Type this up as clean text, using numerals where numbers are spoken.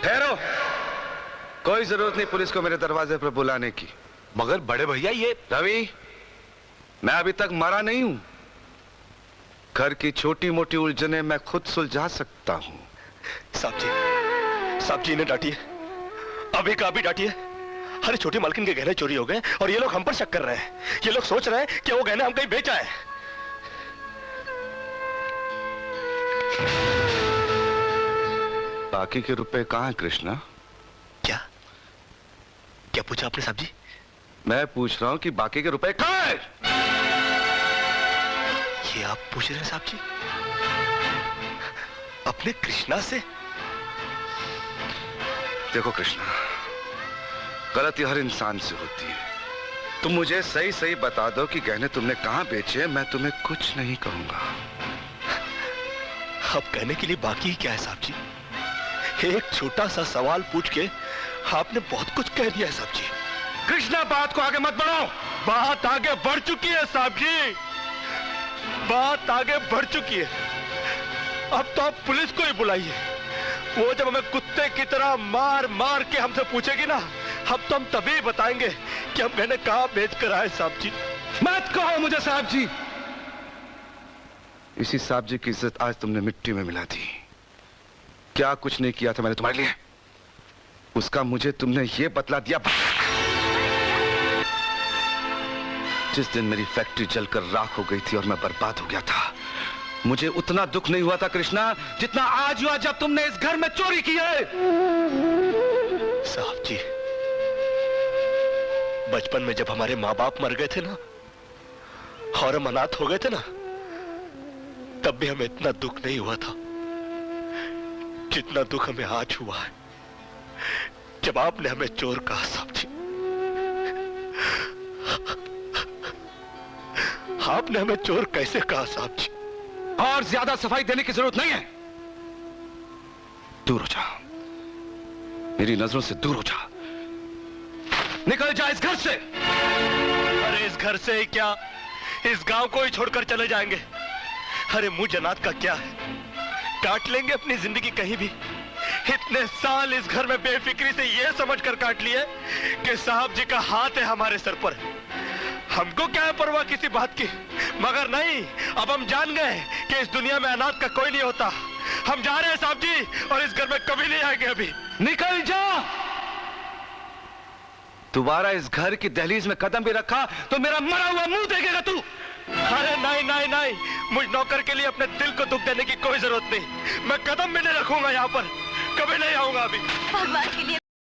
ठहरो, कोई जरूरत नहीं पुलिस को मेरे दरवाजे पर बुलाने की। मगर बड़े भैया ये रवि, मैं अभी तक मरा नहीं हूं। घर की छोटी मोटी उलझने मैं खुद सुलझा सकता हूं। साहब जी ने डांटी है, अभी का अभी डांटी है। अरे छोटी मालकिन के गहने चोरी हो गए और ये लोग हम पर शक कर रहे हैं। ये लोग सोच रहे हैं कि वो गहने हम कहीं बेच आए। बाकी के रुपए कहां हैं कृष्णा? क्या क्या पूछा आपने साहब जी? मैं पूछ रहा हूं कि बाकी के रुपए कहां हैं? ये आप पूछ रहे हैं साहब जी अपने कृष्णा से? देखो कृष्णा, गलती हर इंसान से होती है। तुम मुझे सही सही बता दो कि गहने तुमने कहां बेचे, मैं तुम्हें कुछ नहीं कहूंगा। अब कहने के लिए बाकी ही क्या है साहब जी? एक छोटा सा सवाल पूछ के आपने बहुत कुछ कह दिया है साहब जी। कृष्णा, बात को आगे मत बढ़ाओ। बात आगे बढ़ चुकी है साहब जी, बात आगे बढ़ चुकी है। अब तो आप पुलिस को ही बुलाइए। वो जब हमें कुत्ते की तरह मार मार के हमसे पूछेगी ना, अब तो हम तभी बताएंगे कि हम गहने कहां बेच कर आए साहब जी। मत कहो मुझे साहब जी। इसी साहब जी की इज्जत आज तुमने मिट्टी में मिला दी। क्या कुछ नहीं किया था मैंने तुम्हारे लिए, उसका मुझे तुमने ये बतला दिया। जिस दिन मेरी फैक्ट्री जलकर राख हो गई थी और मैं बर्बाद हो गया था, मुझे उतना दुख नहीं हुआ था कृष्णा जितना आज हुआ जब तुमने इस घर में चोरी की है। साहब जी, बचपन में जब हमारे माँ बाप मर गए थे ना और हम अनाथ हो गए थे ना, तब भी हमें इतना दुख नहीं हुआ था जितना दुख हमें आज हुआ है जब आपने हमें चोर कहा साहब जी। आपने हमें चोर कैसे कहा साहब जी? और ज्यादा सफाई देने की जरूरत नहीं है। दूर हो जा, मेरी नजरों से दूर हो जा। निकल जा इस घर से। अरे इस घर से ही क्या, इस गांव को ही छोड़कर चले जाएंगे। अरे मुंह जनात का क्या है, काट लेंगे अपनी जिंदगी कहीं भी। इतने साल इस घर में बेफिक्री से ये समझकर काट लिए कि साहब जी का हाथ है हमारे सर पर। हमको क्या है परवाह किसी बात की, मगर नहीं, अब हम जान गए कि इस दुनिया में अनाथ का कोई नहीं होता। हम जा रहे हैं साहब जी और इस घर में कभी नहीं आएंगे। अभी निकल जा। दोबारा इस घर की दहलीज में कदम भी रखा तो मेरा मरा हुआ मुंह देखेगा तू। अरे नहीं नहीं नहीं, मुझ नौकर के लिए अपने दिल को दुख देने की कोई जरूरत नहीं। मैं कदम भी नहीं रखूंगा यहाँ पर, कभी नहीं आऊंगा अभी। भगवान के लिए